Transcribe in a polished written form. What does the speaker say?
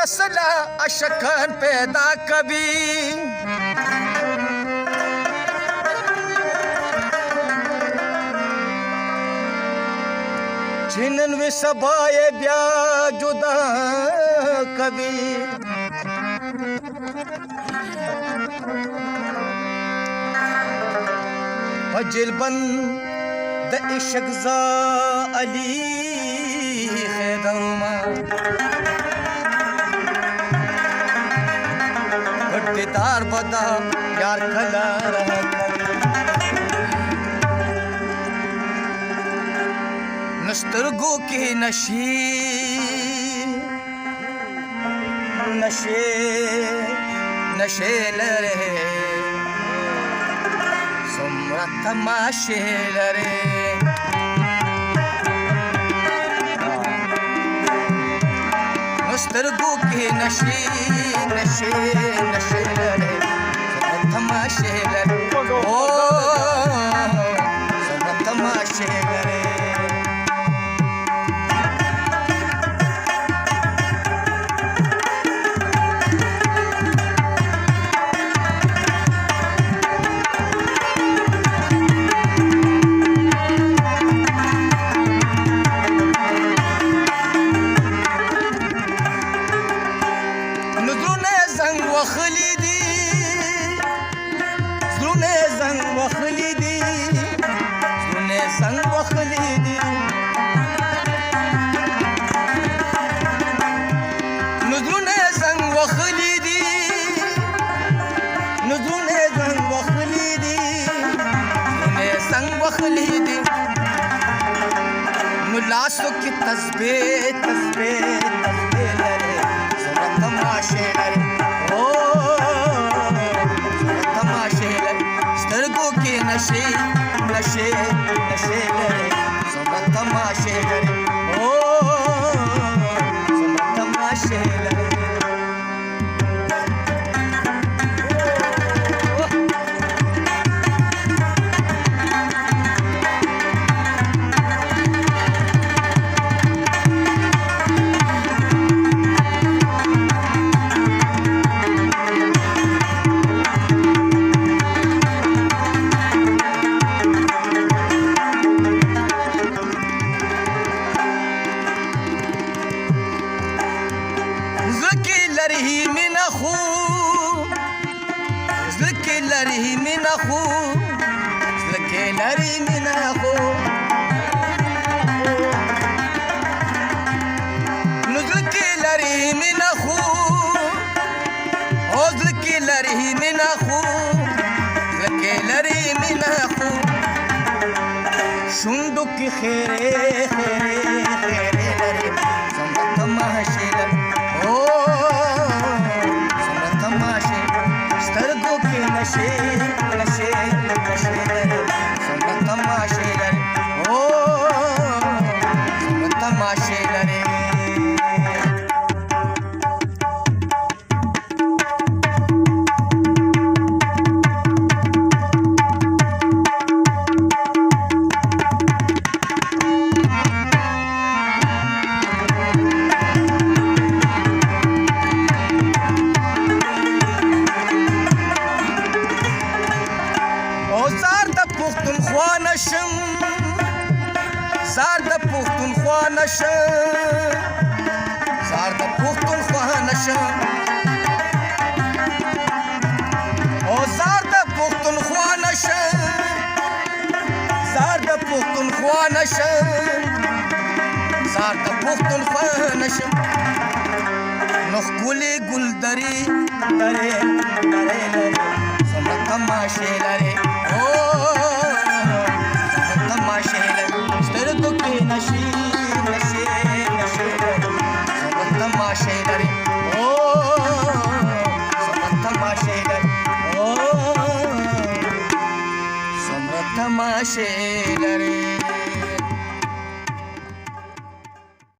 असला अशकन पैदा कभी जिनन वे सबाए ब्या जुदा कभी फजिल बंद इश्क ज़ा अली खैदमा दीदार बदा यार खला रहा नस्तरगो के नशे नशे नशे लरे सुमरा तमाशे लरे नस्तरगो के नशे नशे नशे लरे सुमरा तमाशे लरे ओ सुमरा तमाशे लरे लाशों की तस्बीह तस्बीह तस्बीह लरे सुना तमाशे लरे ओ सुना तमाशे लरे सरगों के नशे नशे नशे लरे सुना तमाशे लरे ओ सुना तमाशे लरे शुंडू की खेरे खेरे खेरे लरे सुना तमाशे लरे ओ सुना तमाशे सरगों के नशे नशे नशे लरे सुना तमाशे लरे ओ सुना तमाशे लरे زار د پښتونخوا نشم زار د پښتونخوا نشم او زار د پښتونخوا نشم زار د پښتونخوا نشم زار د پښتونخوا نشم نو ښکلې ګلدرې درې درې لري څومره تماشې لري او नशे नशे नशे सब तमाशे लरे ओ सब तमाशे लरे ओ सब तमाशे